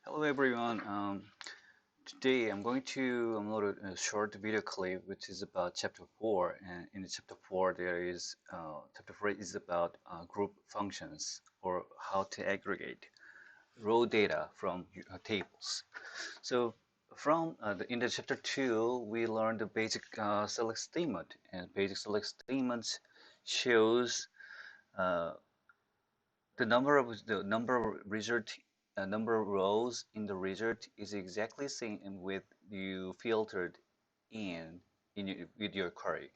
Hello everyone. Today I'm going to upload a short video clip which is about chapter 4, and in the chapter 4 chapter 4 is about group functions, or how to aggregate raw data from tables. So in the chapter 2 we learned the basic select statement, and basic select statement shows uh, the number of rows in the result is exactly same with you filtered with your query.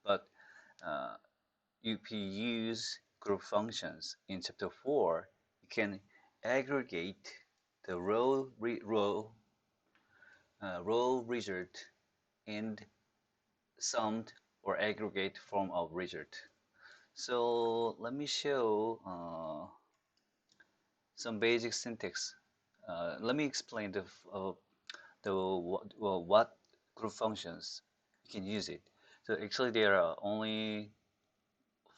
But uh, if you use group functions in chapter 4, you can aggregate the row result and summed or aggregate form of result. So let me show some basic syntax. Let me explain what group functions you can use it. So actually there are only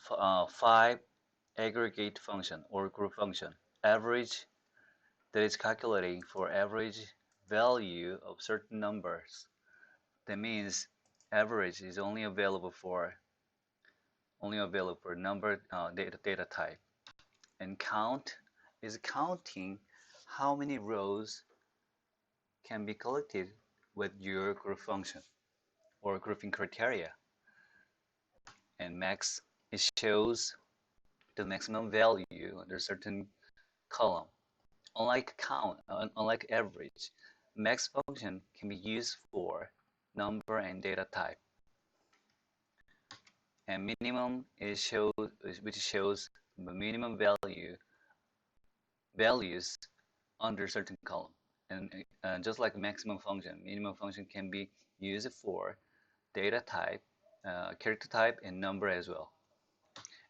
5 aggregate function or group function. Average, that is calculating for average value of certain numbers. That means average is only available for number data type. And count is counting how many rows can be collected with your group function or grouping criteria. And max, it shows the maximum value under certain column. Unlike average, max function can be used for number and data type. And minimum which shows the minimum values under certain column. And just like maximum function, minimum function can be used for data type, character type, and number as well.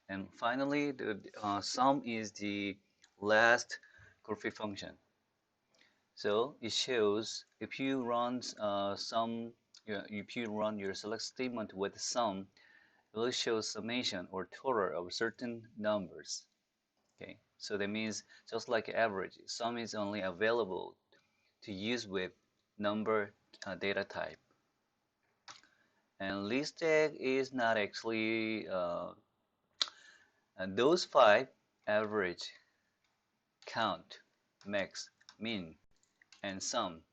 And finally, the sum is the last grouping function. So it shows if you run if you run your select statement with sum, it will show summation or total of certain numbers. Okay, so that means just like average, sum is only available to use with number data type. And list tag is not actually and those 5: average, count, max, min, and sum.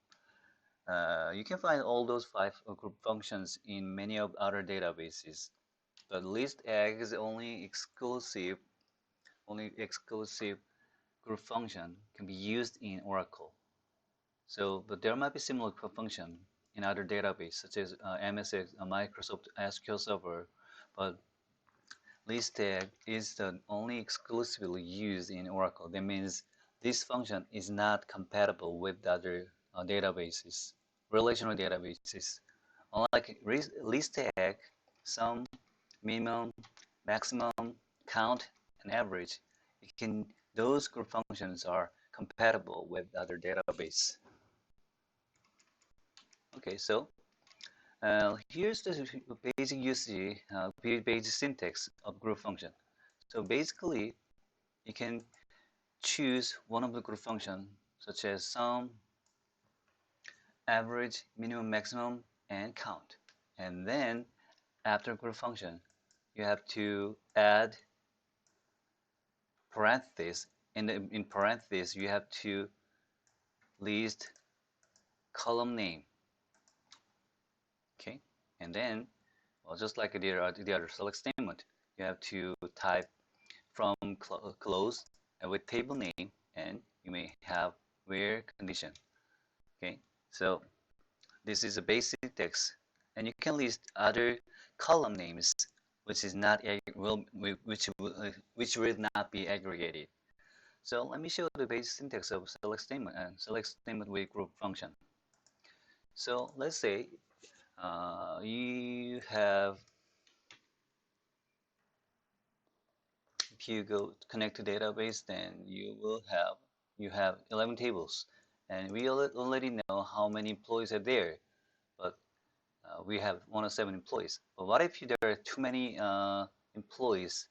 You can find all those 5 group functions in many of other databases. But list egg is only exclusive group function can be used in Oracle. So, but there might be similar function in other databases such as MSX, Microsoft SQL Server, but list tag is the only exclusively used in Oracle. That means this function is not compatible with other databases, relational databases. Unlike list tag, sum, minimum, maximum, count, and average, those group functions are compatible with other database. Okay, so here's the basic usage, basic syntax of group function. So basically, you can choose one of the group functions, such as sum, average, minimum, maximum, and count. And then after group function, you have to add parentheses. In parentheses, you have to list column name. Okay, and then, well, just like the other select statement, you have to type from close with table name, and you may have where condition. Okay, so this is a basic text, and you can list other column names which is not which will not be aggregated. So let me show the basic syntax of select statement and select statement with group function. So let's say you have, if you go connect to database, then you have 11 tables, and we already know how many employees are there, but we have 107 employees. But what if there are too many employees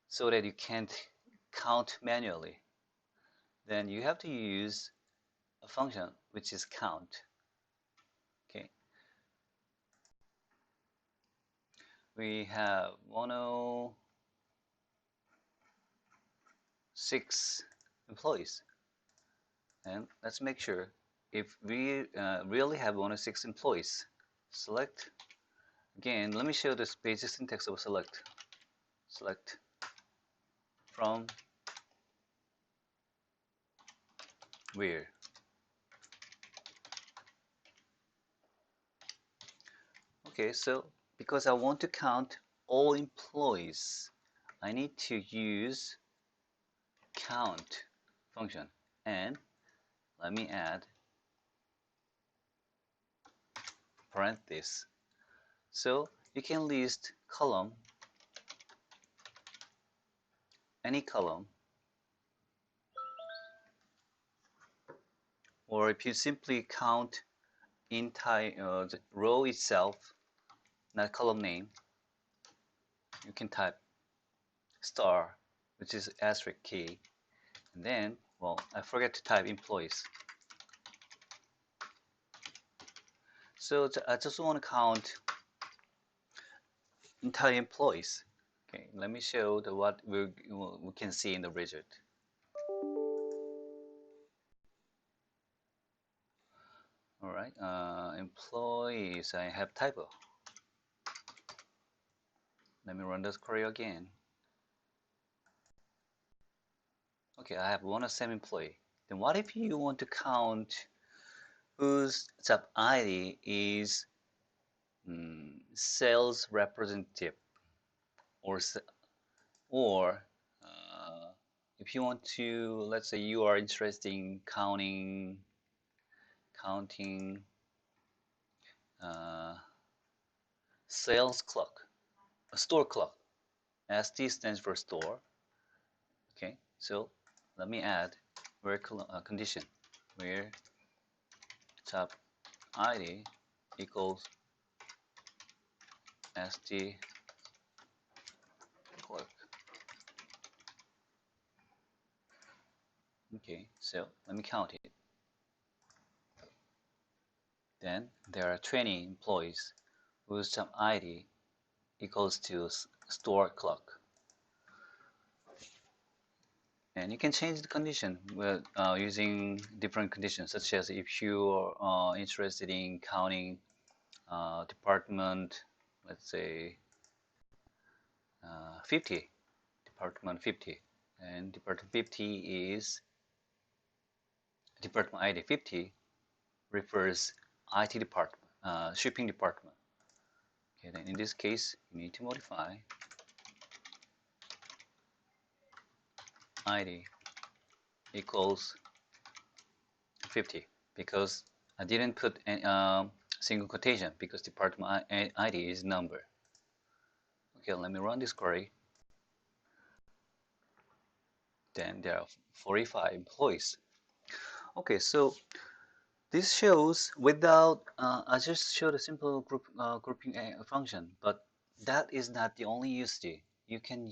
so that you can't count manually? Then you have to use a function which is count. Okay, we have 106 employees, and let's make sure if we really have 106 employees. Select again. Let me show this basic syntax of select. Select from where. Okay, so because I want to count all employees, I need to use count function, and let me add parentheses. So you can list column, any column, or if you simply count entire the row itself, not column name, you can type star, which is asterisk key, and then, well, I forget to type employees. So I just want to count entire employees. Okay, let me show the what we can see in the result. All right, employees, I have typo. Let me run this query again. Okay, I have 107 employee. Then what if you want to count whose job ID is sales representative, or or if you want to, let's say you are interested in counting uh, sales clock, a store clock. ST stands for store. Okay, so let me add where condition where job ID equals ST clock. Okay, so let me count it. Then there are 20 employees whose job ID equals to store clock. And you can change the condition with using different conditions, such as if you are interested in counting department, let's say 50, department 50, and department 50 is department ID 50 refers IT department, shipping department. Okay, then in this case, you need to modify ID equals 50 because I didn't put any single quotation because department ID is number. Okay, let me run this query. Then there are 45 employees. Okay, so this shows without, I just showed a simple grouping function, but that is not the only usage. You can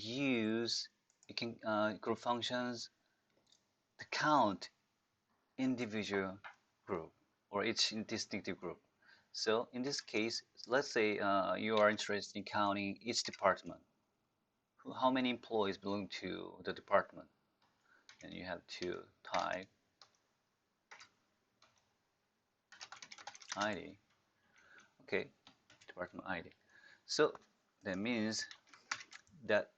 group functions to count individual group or each distinctive group. So in this case, let's say you are interested in counting each department. How many employees belong to the department? And you have to type ID. Okay, department ID. So that means that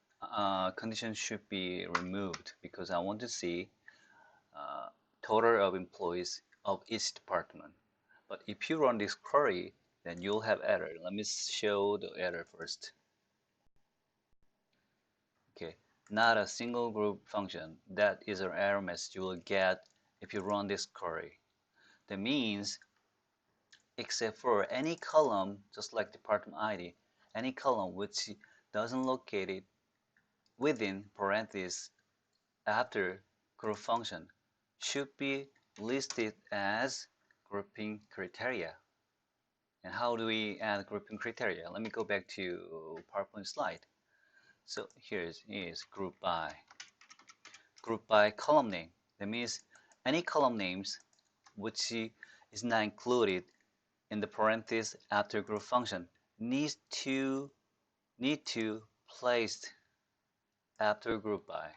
condition should be removed because I want to see uh, total of employees of each department. But if you run this query, then you'll have error. Let me show the error first. Okay, not a single group function. That is an error message you will get if you run this query. That means except for any column, just like department ID, any column which doesn't locate it within parentheses after group function should be listed as grouping criteria. And how do we add grouping criteria? Let me go back to PowerPoint slide. So here is group by column name. That means any column names which is not included in the parenthesis after group function need to placed after group by.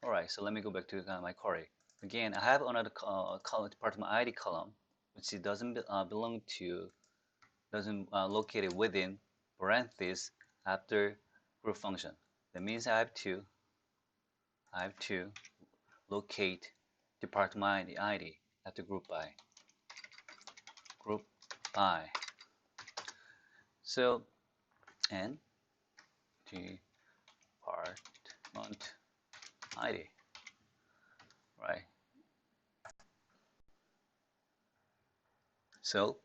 All right, so let me go back to my query. Again, I have another column, department ID column, which it doesn't belong to, doesn't located within parentheses after group function. That means I have to locate department ID after group by. Group by. So, and department ID, right? So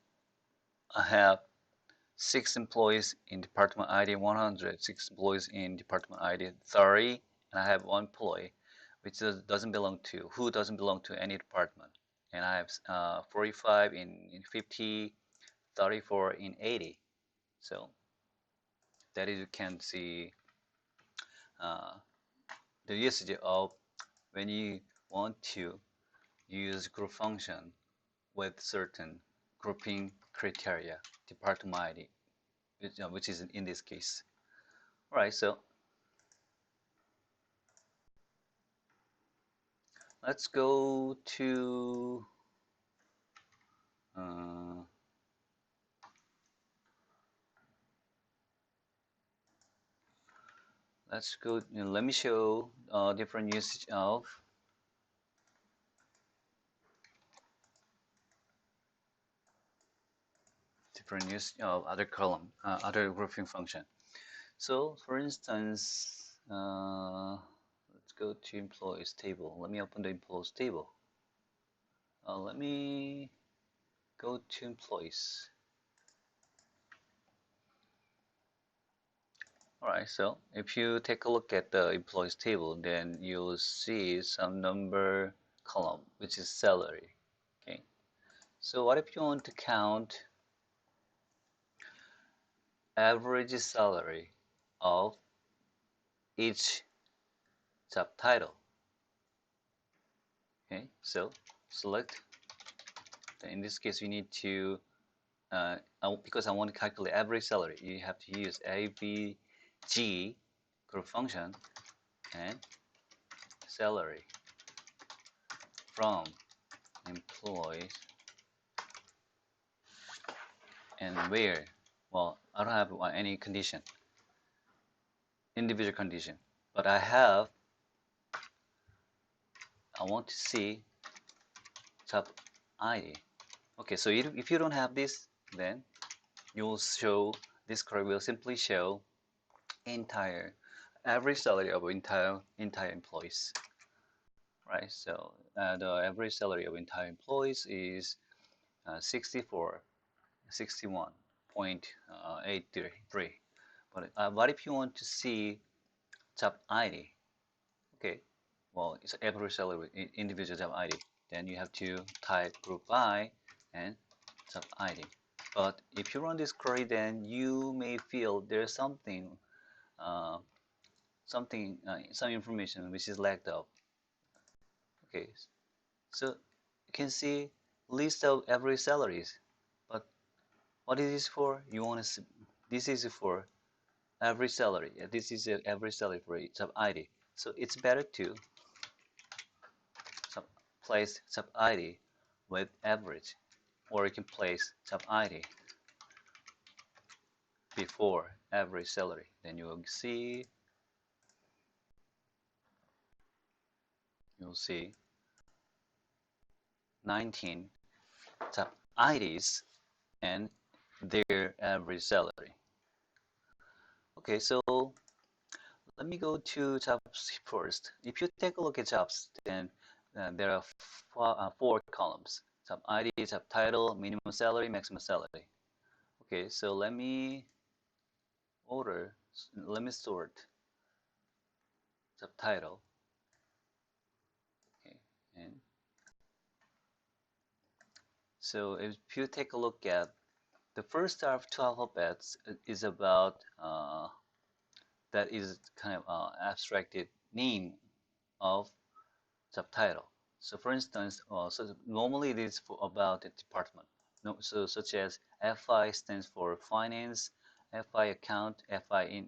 I have 6 employees in department ID 100, 6 employees in department ID 30, and I have 1 employee which doesn't belong to, who doesn't belong to any department. And I have 45 in 50, 34 in 80. So that is, you can see uh, the usage of when you want to use group function with certain grouping criteria, department ID, which is in this case. All right, so let's go to uh, let's go. Let me show different usage of other column, other grouping function. So, for instance, let's go to employees table. Let me open the employees table. Let me go to employees. Alright, so if you take a look at the employees table, then you'll see some number column, which is salary. Okay, so what if you want to count average salary of each job title? Okay, so select. In this case, you need to because I want to calculate average salary, you have to use AVG group function and salary from employees and where. Well, I don't have any condition, individual condition, but I want to see job ID. Okay, so if you don't have this, then you'll show, this query will simply show entire average salary of entire employees, right? So the average salary of entire employees is 64, 61.83. But what if you want to see job ID? Okay, well, it's average salary with individual job ID. Then you have to type group by and job ID. But if you run this query, then you may feel there's something, some information which is lagged out. Okay, so you can see list of average salaries. But what is this for? You want to see, this is for average salary. This is the average salary for each job ID. So it's better to place job ID with average, or you can place job ID before average salary. Then you'll see 19 job IDs and their average salary. Okay, so let me go to jobs first. If you take a look at jobs, then there are 4 columns: job ID, job title, minimum salary, maximum salary. Okay, so let me sort job title. Okay, and so if you take a look at the first of 2 alphabets is about that is kind of abstracted name of job title. So for instance, so normally it is for about the department. No, so such as FI stands for finance, FI account, FI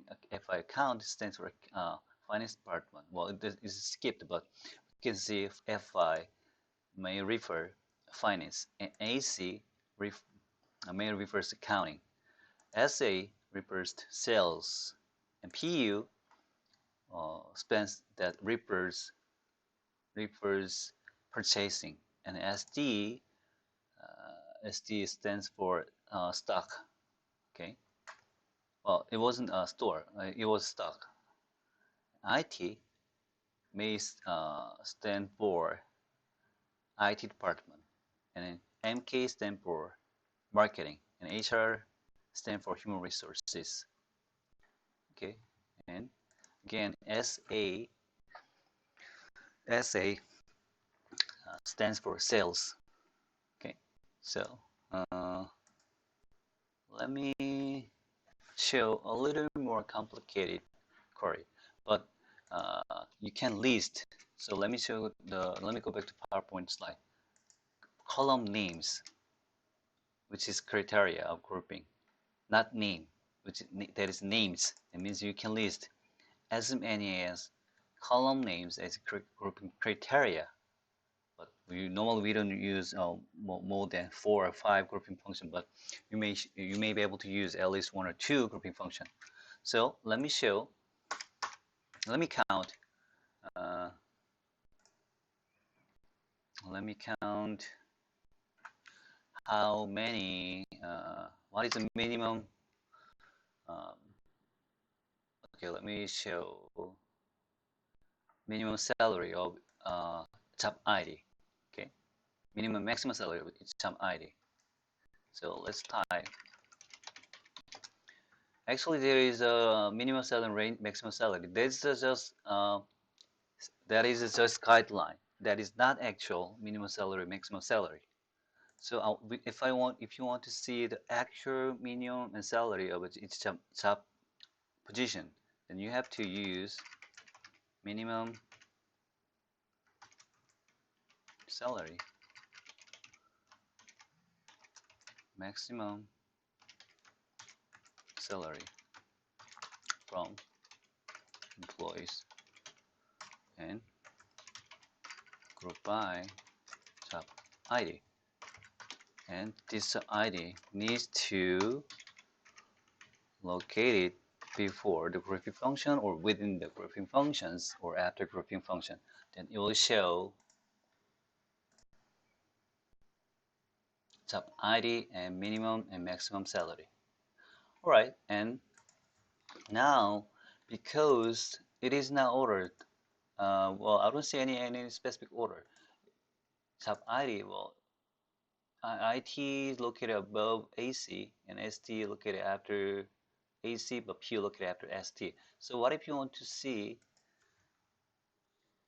account stands for finance department. Well, it is skipped, but you can see if FI may refer finance, and AC may refers accounting, SA refers to sales, and PU spends that refers purchasing, and SD stands for stock. Okay, well, it wasn't a store; it was stock. IT may stand for IT department, and then MK stand for marketing, and HR stand for human resources. Okay, and again, SA stands for sales. Okay, so uh, let me show a little more complicated query, but you can list. So let me show let me go back to PowerPoint slide. Column names, which is criteria of grouping, not name, that is names. It means you can list as many as column names as grouping criteria. But we don't use more than 4 or 5 grouping function, but you may be able to use at least 1 or 2 grouping function. So let me count. Uh, let me count how many. What is the minimum? Um, okay, let me show minimum salary of job ID. Okay, minimum maximum salary with each job ID. So let's type. Actually, there is a minimum salary range, maximum salary. That is just guideline. That is not actual minimum salary, maximum salary. So if you want to see the actual minimum and salary of each job position, then you have to use minimum salary, maximum salary from employees and group by job ID. And this ID needs to locate it before the grouping function or within the grouping functions or after grouping function. Then it will show job ID and minimum and maximum salary. Alright, and now because it is now ordered, well, I don't see any specific order. Job ID, well, IT is located above AC and ST located after AC, but P located after ST. So what if you want to see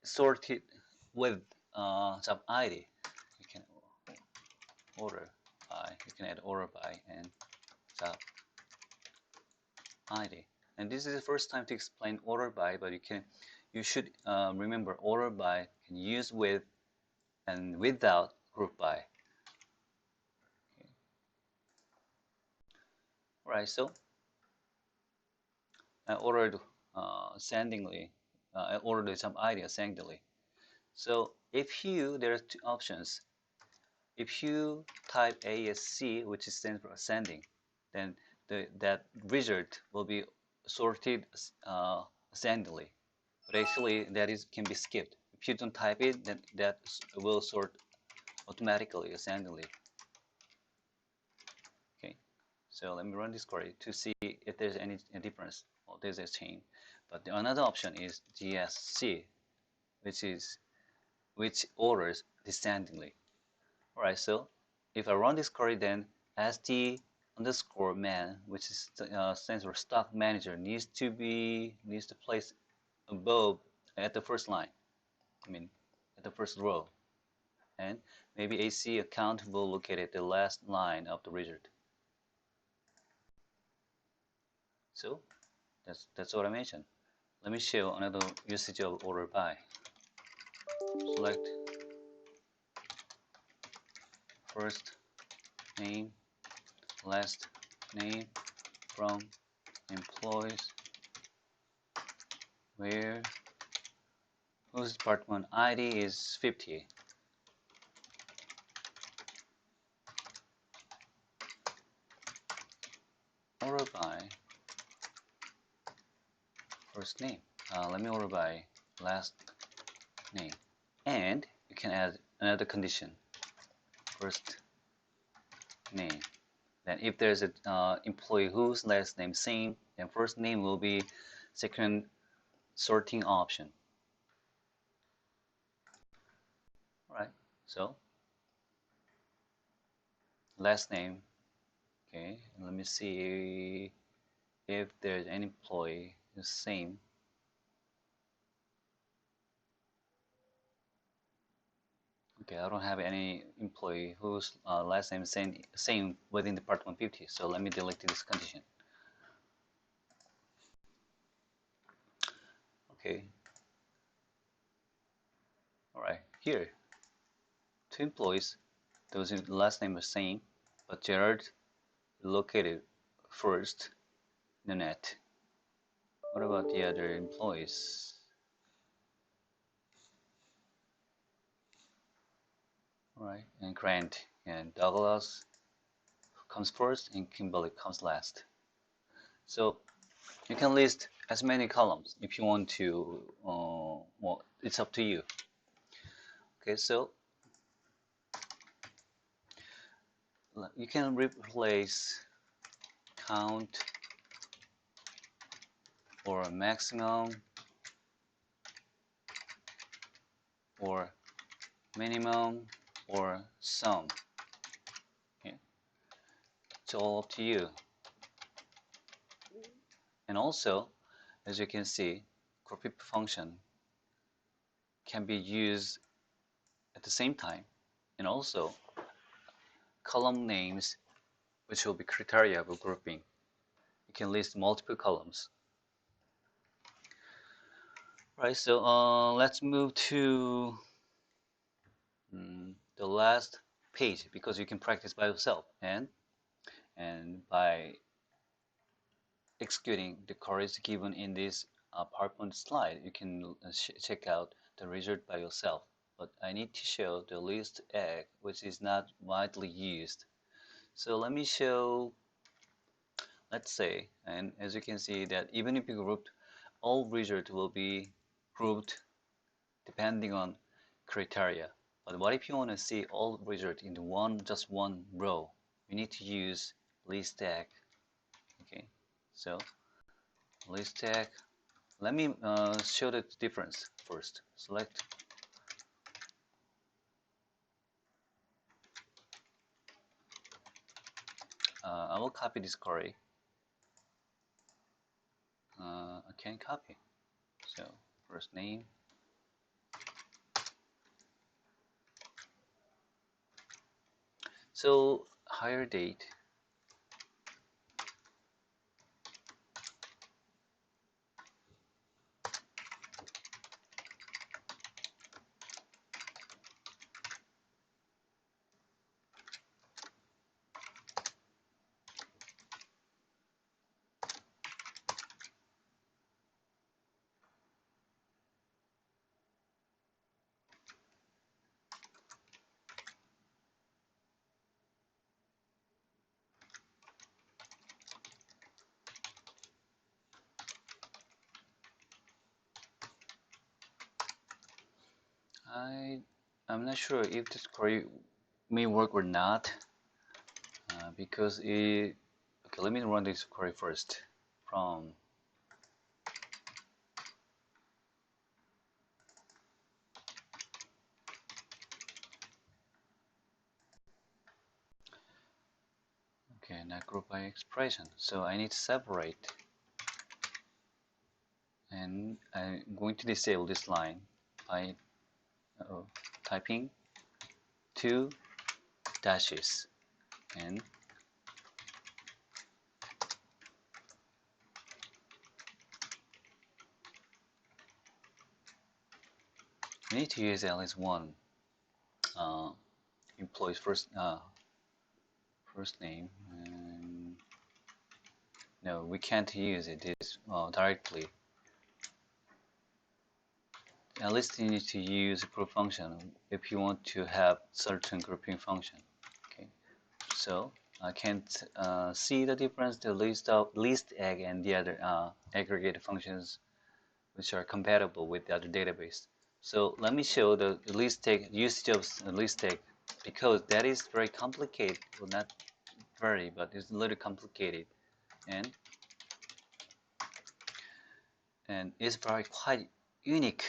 sorted with job ID? You can order by, you can add order by and job ID. And this is the first time to explain order by, but you should remember order by can use with and without group by. Okay. All right, so I ordered ascendingly, I ordered some ID ascendingly. So there are 2 options. If you type ASC, which stands for ascending, then that result will be sorted ascendingly. But actually, can be skipped. If you don't type it, then that will sort automatically ascendingly. Okay, so let me run this query to see if there's any difference. Well, there's a change. But another option is GSC, which orders descendingly. All right, so if I run this query, then st underscore man, which stands for stock manager, needs to place above at the first line. I mean, at the first row, and maybe AC account will locate at the last line of the result. So that's what I mentioned. Let me show another usage of order by. Select first name, last name from employees where whose department ID is 50. Order by first name. Let me order by last name. And you can add another condition. First name. Then if there's an employee whose last name same, then first name will be second sorting option. Alright, so last name. Okay, let me see if there's any employee the same. Okay, I don't have any employee whose last name is same within department 50. So let me delete this condition. Okay. All right. Here, two employees, those last name is same, but Gerard located first in the net. What about the other employees? All right, and Grant and Douglas comes first, and Kimberly comes last. So you can list as many columns if you want to. Well, it's up to you. Okay, so you can replace count or maximum or minimum or sum. Okay. It's all up to you. And also, as you can see, group if function can be used at the same time, and also column names, which will be criteria of grouping. You can list multiple columns. Right, so let's move to the last page, because you can practice by yourself, and by executing the codes given in this PowerPoint slide, you can check out the result by yourself. But I need to show the list egg, which is not widely used. So let me show, let's say, and as you can see that even if you grouped, all results will be grouped depending on criteria. But what if you want to see all results in just one row? You need to use list tag. Okay, so list tag. Let me show the difference first. Select. I will copy this query. I can copy. So first name. So hire date. I'm not sure if this query may work or not, because it. Okay, let me run this query first. From okay, not group by expression. So I need to separate, and I'm going to disable this line by typing 2 dashes and you need to use at least one employee's first name. And no, we can't use it directly. At least you need to use a group function if you want to have certain grouping function. Okay, so I can't see the difference, the list egg and the other aggregate functions which are compatible with the other database. So let me show the list egg usage of list egg, because that is very complicated. Well, not very, but it's a little complicated, and it's very quite unique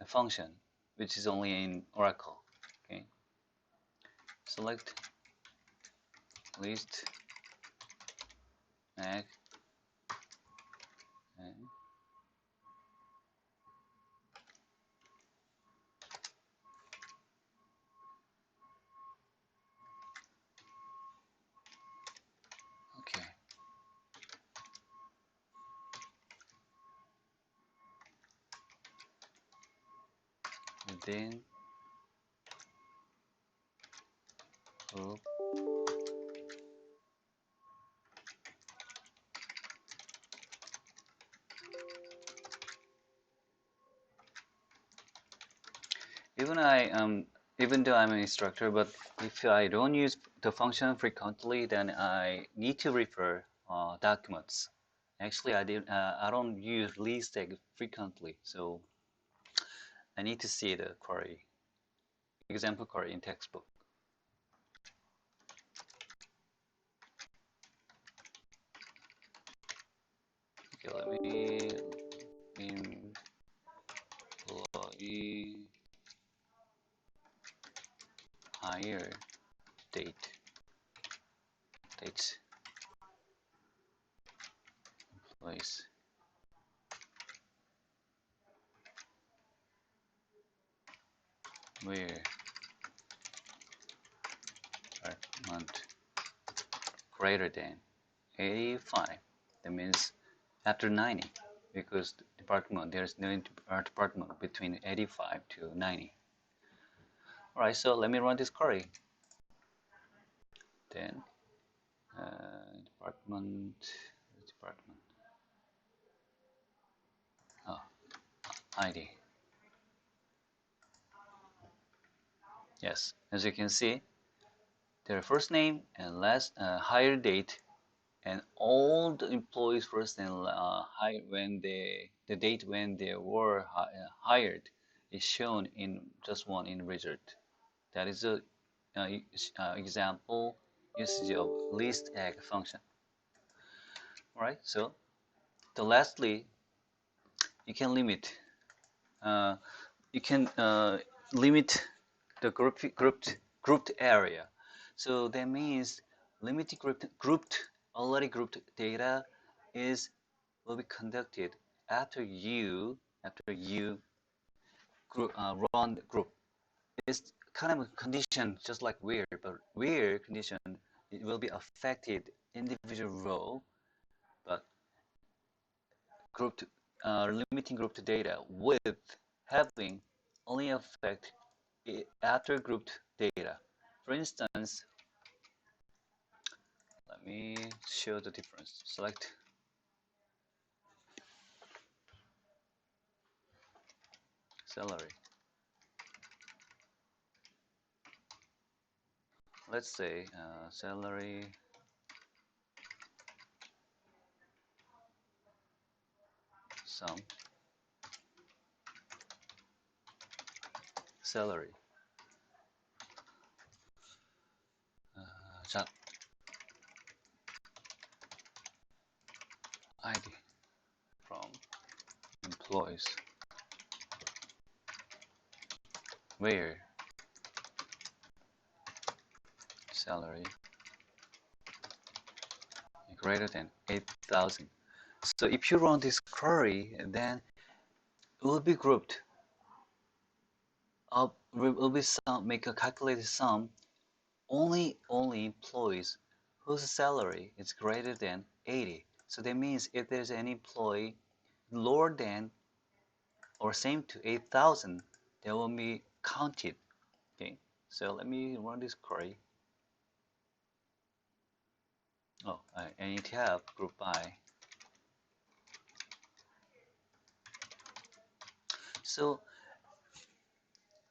function which is only in Oracle. Okay, select list egg and okay. Within group even though I'm an instructor, but if I don't use the function frequently, then I need to refer documents. Actually, I don't use list egg frequently, so I need to see the query, example query in textbook. Okay, let me employee hire dates employees where month greater than 85. That means after 90, because there's no department between 85 to 90. All right, so let me run this query. Then department, oh, ID. Yes, as you can see, their first name and last hire date, and all the employees' first and the date when they were hired is shown in just one in result. That is a example usage of list egg function. All right, so lastly, you can limit uh, limit the grouped area. So that means limiting already grouped data will be conducted after you run the group. It's kind of a condition just like where, but where condition it will be affected individual row, but grouped limiting grouped data with having only affect after grouped data. For instance, let me show the difference. Select salary. Let's say salary sum salary job ID from employees where salary greater than 8,000. So if you run this query, then it will be grouped up. Will be make a calculated sum only employees whose salary is greater than 80. So that means if there's an employee lower than or same to 8,000, they will be counted. Okay, So let me run this query. Oh, I need to have group by. So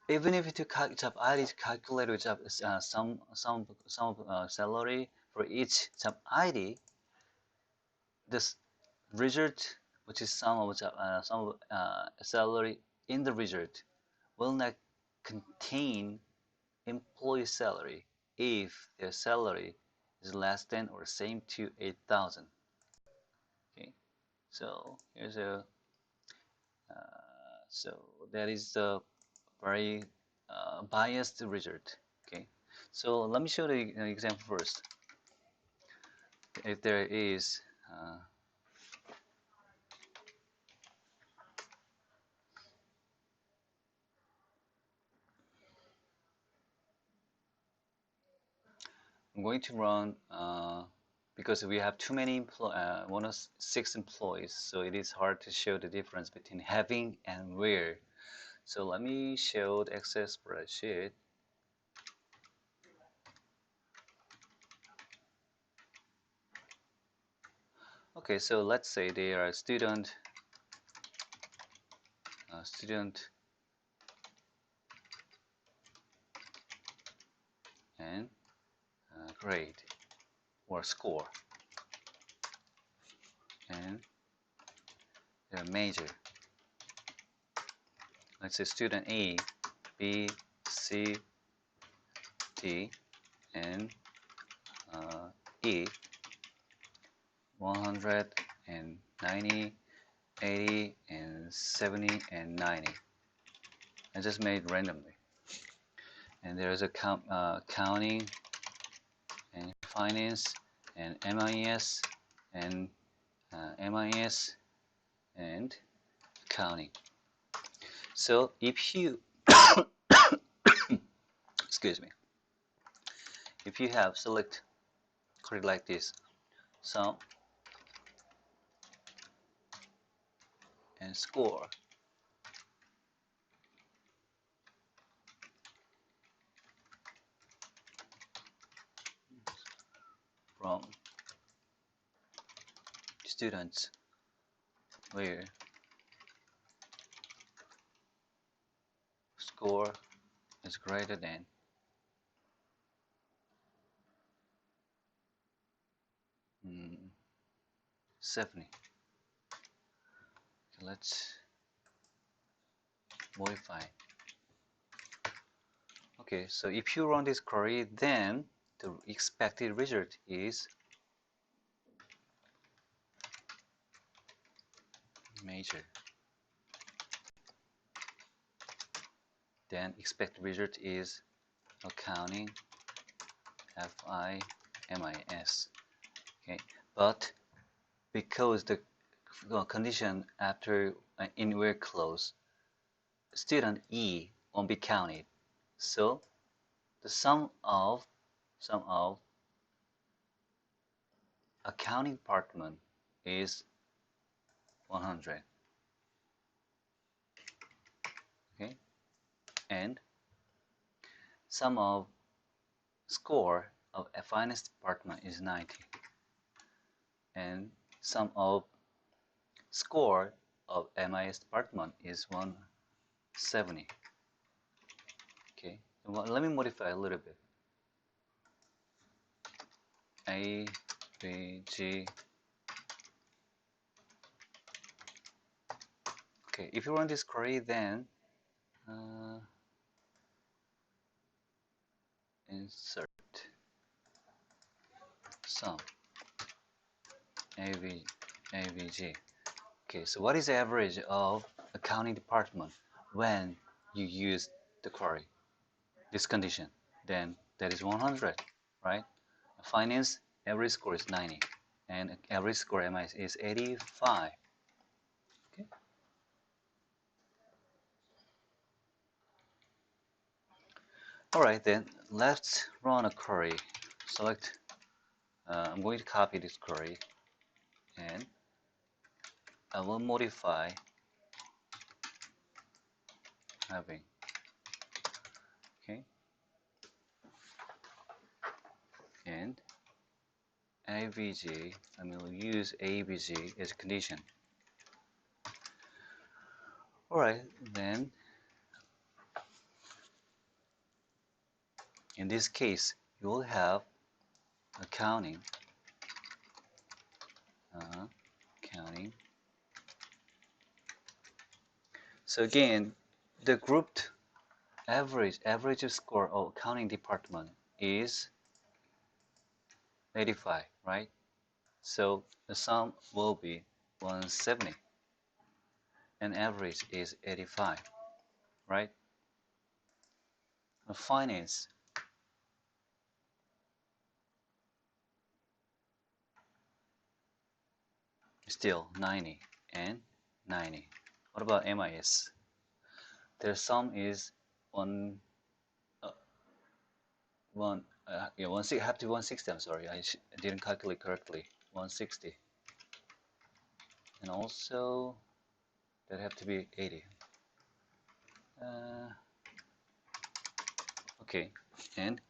even if you job ID to calculate job some salary for each job ID, this result, which is sum of salary in the result, will not contain employee salary if their salary is less than or same to 8,000. Okay, so here's a so that is the very biased result. Okay, so let me show the example first. If there is I'm going to run because we have too many 6 employees, so it is hard to show the difference between having and where. So let me show the Excel spreadsheet. Okay, so let's say they are a student, and grade or score, and their major. Let's say student A, B, C, D, and E, 190, 80, and 70, and 90. I just made randomly. And there's accounting and finance and MIS and MIS and accounting. So if you excuse me, if you have select correct like this, sum and score from students where score is greater than 70. So let's modify. Okay, so if you run this query, then the expected result is major. Then expected result is accounting, FIMIS. Okay, but because the condition after in where close, student E won't be counted. So the sum of accounting department is 100. Okay, and sum of score of a finance department is 90, and sum of score of MIS department is 170. Okay, well, let me modify a little bit. A, B, G. Okay, if you run this query, then insert sum AVG. Okay, so what is the average of accounting department when you use the query, this condition? Then that is 100, right? Finance average score is 90, and average score MIS is 85. Okay. All right, then let's run a query. Select. I'm going to copy this query, and I will modify having. Okay. and AVG, I mean, we'll use ABG as a condition. Alright, then in this case, you will have accounting, counting. So again, the grouped average score of accounting department is 85, right? So the sum will be 170 and average is 85, right? The finance still 90 and 90. What about MIS? Their sum is one one yeah, have to be 160. I'm sorry, I didn't calculate correctly. 160, and also that have to be 80. Okay, and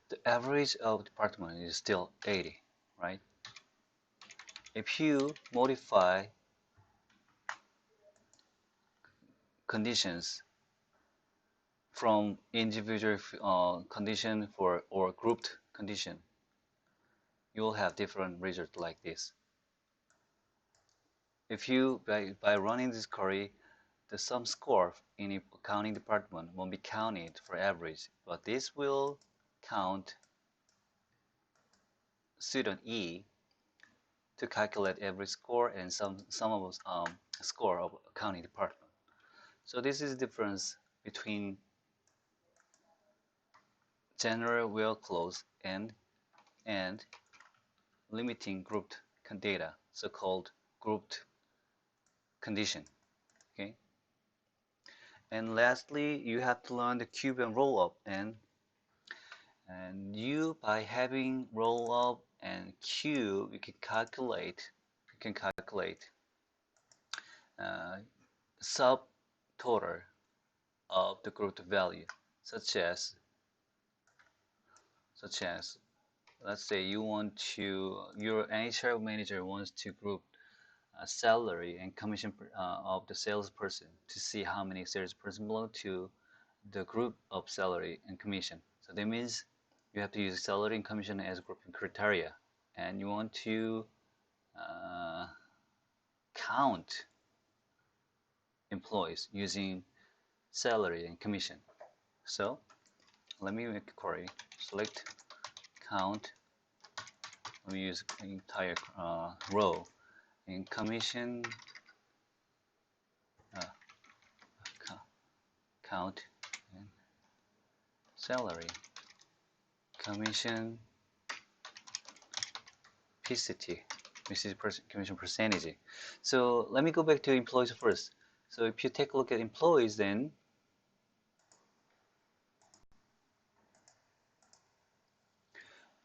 the average of department is still 80, right? If you modify conditions from individual condition for or grouped condition, you will have different results like this. If you by running this query, the sum score in the accounting department won't be counted for average, but this will count student E to calculate average score and some of score of accounting department. So this is the difference between general well clause and limiting grouped data, so-called grouped condition. Okay. And lastly, you have to learn the cube and roll up, and you by having roll up and cube, you can calculate uh, subtotal of the grouped value, such as let's say your HR manager wants to group salary and commission of the salesperson to see how many salesperson belong to the group of salary and commission. So that means you have to use salary and commission as grouping criteria, and you want to count employees using salary and commission. So let me make a query. Select count. We use entire row in commission count and salary commission PCT, which is commission percentage. So let me go back to employees first. So if you take a look at employees, then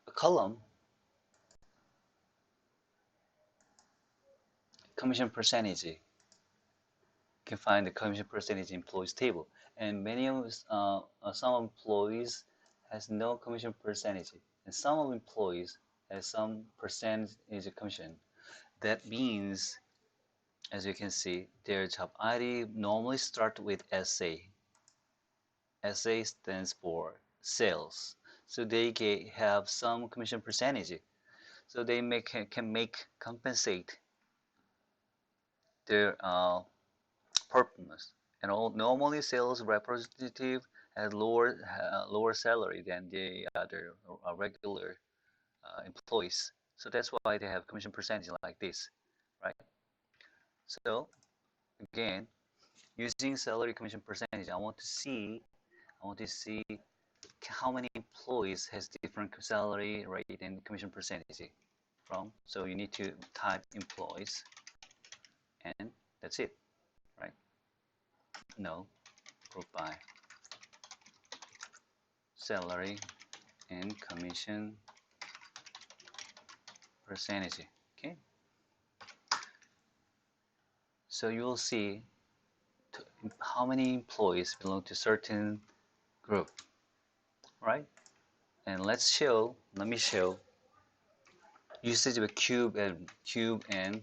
a column commission percentage, you can find the commission percentage employees table, and many of some employees has no commission percentage, and some employees has some percentage commission. That means, as you can see, their job ID normally start with SA. SA stands for sales, so they have some commission percentage, so they can compensate their performance. And normally sales representative has lower salary than the other regular employees. So that's why they have commission percentage like this, right? So again, using salary commission percentage, I want to see how many employees has different salary rate and commission percentage from. So you need to type employees, and that's it, right? No, group by salary and commission percentage. Okay, so you will see how many employees belong to certain group, right? And let me show usage of a cube and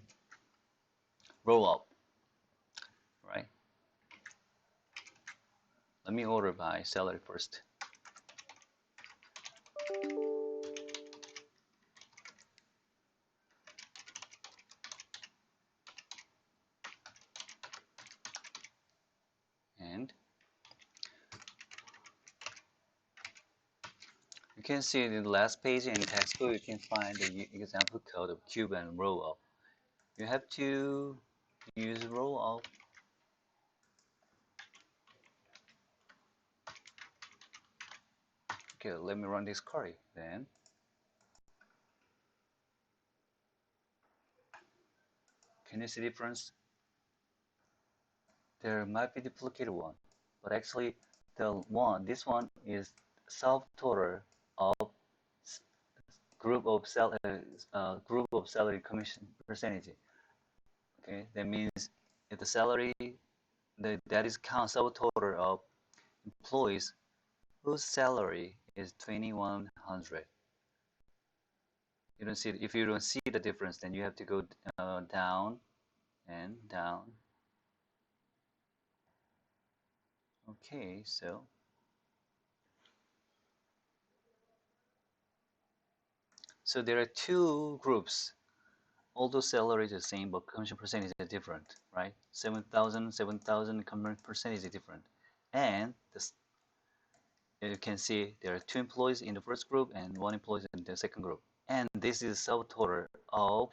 roll up, right? Let me order by salary first. And you can see in the last page in textbook, you can find the example code of cube and roll up. You have to use roll up. Okay, let me run this query then. Can you see the difference? There might be duplicated one, but actually this one is subtotal of group of salary commission percentage. Okay, that means if the salary that is count subtotal of employees whose salary is 2100. You don't see if you don't see the difference, then you have to go down and down. Okay, so there are two groups. Although salary is the same, but commission percentage is different, right? 7,000 commission percentage is different. And this, you can see there are two employees in the first group and one employee in the second group. And this is subtotal of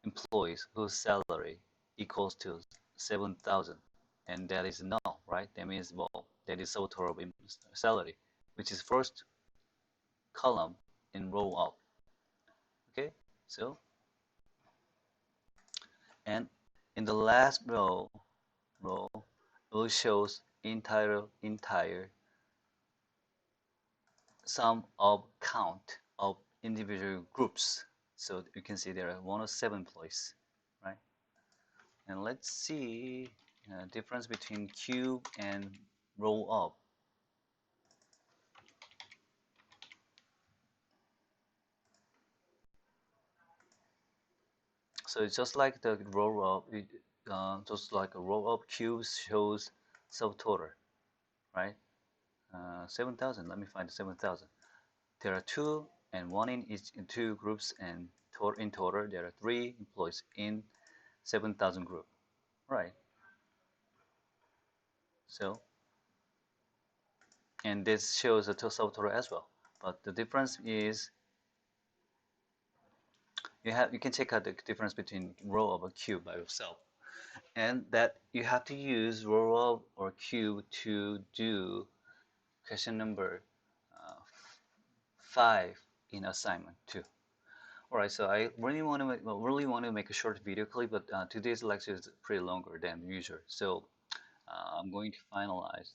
employees whose salary equals to 7,000. And that is null, right? That means, well, that is subtotal of salary, which is first column in row up. Okay, so, and in the last row will shows entire sum of count of individual groups. So you can see there are 107 employees, right? And let's see difference between cube and roll up. So it's just like the roll up, just like a roll up, cube shows subtotal, right? 7,000. Let me find 7,000. There are two and one in each in two groups, and in total there are three employees in 7,000 group, right? So, and this shows the subtotal as well. But the difference is you can check out the difference between row of a cube by yourself, and that you have to use row of or cube to do question number 5 in assignment 2. All right, so I really want to make a short video clip, but today's lecture is pretty longer than usual, so I'm going to finalize